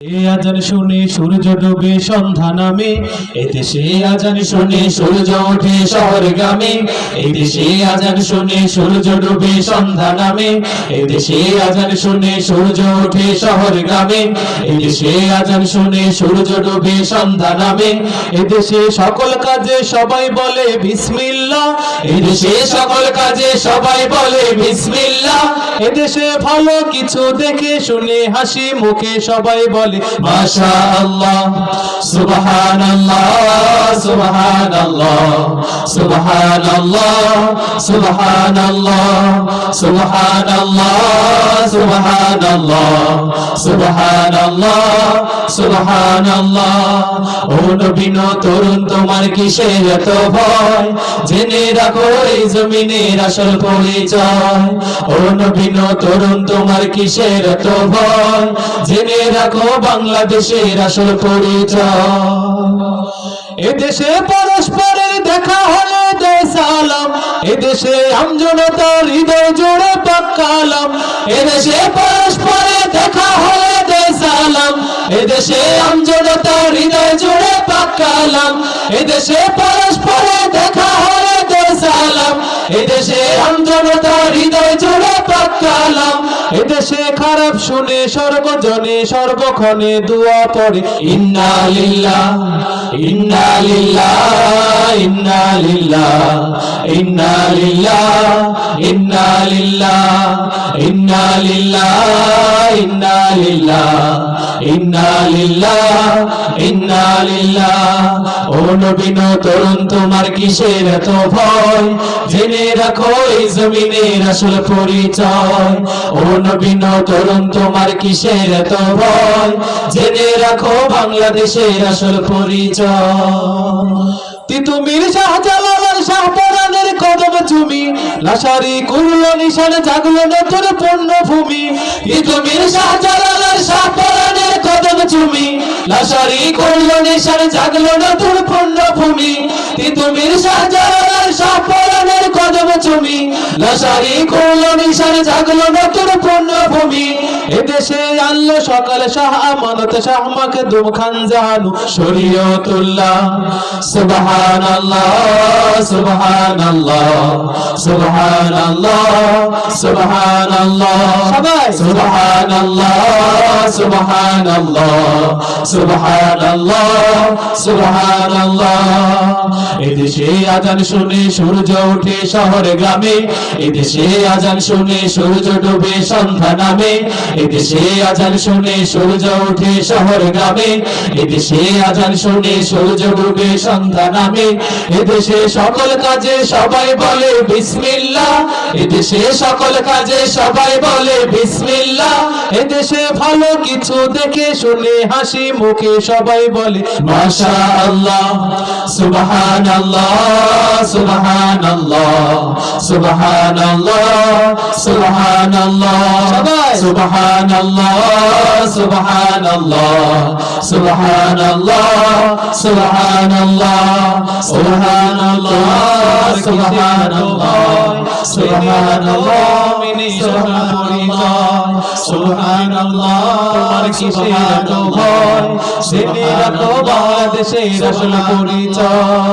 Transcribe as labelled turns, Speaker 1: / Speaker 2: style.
Speaker 1: আজান শুনে সূর্য ডুবে সন্ধ্যা নামে, এদেশে আজান শুনে সূর্য ওঠে শহরগামে। এদেশে আজান শুনে সূর্য ডুবে সন্ধ্যা নামে, এদেশে আজান শুনে সূর্য ওঠে শহরগামে। এদেশে আজান শুনে সূর্য ডুবে সন্ধ্যা নামে, এদেশে সকল কাজে সবাই বলে বিসমিল্লাহ। এদেশে সকল কাজে সবাই বলে বিসমিল্লাহ। এদেশে ভালো কিছু দেখে শুনে হাসি মুখে সবাই বলে মাশাআল্লাহ, সুবহানাল্লাহ, সুবহানাল্লাহ, সুবহানাল্লাহ, সুবহানাল্লাহ, সুবহানাল্লাহ, সুবহানাল্লাহ, সুবহানাল্লাহ, সুবহানাল্লাহ। ও নবীন তরুণ তোমার কিসের এত ভয়, জেনে রাখো এই জমিনের আসল পরিচয়। ও নবীন তরুণ তোমার কিসের এত ভয়, জেনে রাখো বাংলাদেশের আসল পরিচয়। এদেশে পরস্পরের দেখা হলে দেয় সালাম, এদেশে আমজনতার হৃদয় জোড়ে পাক কালাম। এদেশে পরস্পরের দেখা হলে দেয় সালাম, এদেশে আমজনতার হৃদয় জোড়ে পাক কালাম। এদেশে পরস্পরের দেখা হলে দেয় সালাম, এদেশে আমজনতার হৃদয় জোড়ে পাক কালাম। এদেশে খারাপ শুনে সর্বজনে সর্বক্ষণে দোয়া পড়ে ইন্না লিল্লাহ, ইন্না লিল্লাহ, ইন্না লিল্লাহ, ইন্না লিল্লাহ, ইন্না লিল্লাহ, ইন্না লিল্লাহ, ইন্না লিল্লাহ, ইন্না লিল্লাহ, ইন্না লিল্লাহ। ও নবীন তরুণ তোমার কিসের এত ভয়, জেনে রাখো এই জমিনের আসল পরিচয়। ও নবীন তরুণ তোমার কিসের এত ভয়, জেনে রাখো বাংলাদেশের আসল পরিচয়। তিতুমির শাহজালাল শাহপরানের কদম চুমি, লাশারি করল নিশান জাগলো নতুন পূর্ণভূমি। তিতুমির শাহজালাল শাহপরানের কদম চুমি, লাশারি করল নিশান জাগলো নতুন পূর্ণভূমি। তিতুমির শাহজালাল শাহপরানের কদম চুমি, লাশারি করল নিশান জাগলো নতুন পূর্ণভূমি। এদেশে আল্লাহ সকাল শাহ আমানত শাহ মাখদুম খান জাহানু শরীয়তুল্লাহ। সুবহানাল্লাহ, সুবহানাল্লাহ, সুবহানাল্লাহ, সুবহানাল্লাহ, সবাই সুবহানাল্লাহ, সুবহানাল্লাহ, সুবহানাল্লাহ, সুবহানাল্লাহ। এদেশে আজান শুনে সূর্য ওঠে শহর গ্রামে, এদেশে আজান শুনে সূর্য ডুবে সন্ধ্যা নামে। এদেশে আজান শুনে সূর্য ওঠে শহর গ্রামে, এদেশে আজান শুনে সূর্য ডুবে সন্ধ্যা নামে। এদেশে সকল কাজে সবাই বলে বিসমিল্লাহ, এদেশে সকল কাজে সবাই বলে বিসমিল্লাহ। এদেশে ভালো কিছু দেখে শুনে হাসি মুখে সবাই বলে মাশাআল্লাহ, সুবহানাল্লাহ, সুবহানাল্লাহ, সুবহানাল্লাহ, সুবহানাল্লাহ, সবাই সুবহানাল্লাহ, সুবহানাল্লাহ, সুবহানাল্লাহ, সুবহানাল্লাহ, সুবহানাল্লাহ, সুবহানাল্লাহ, সুবহানাল্লাহ, সুবহানাল্লাহ। তোমার কিসের এত ভয়, জেনে রাখো বাংলাদেশের আসল পরিচয়।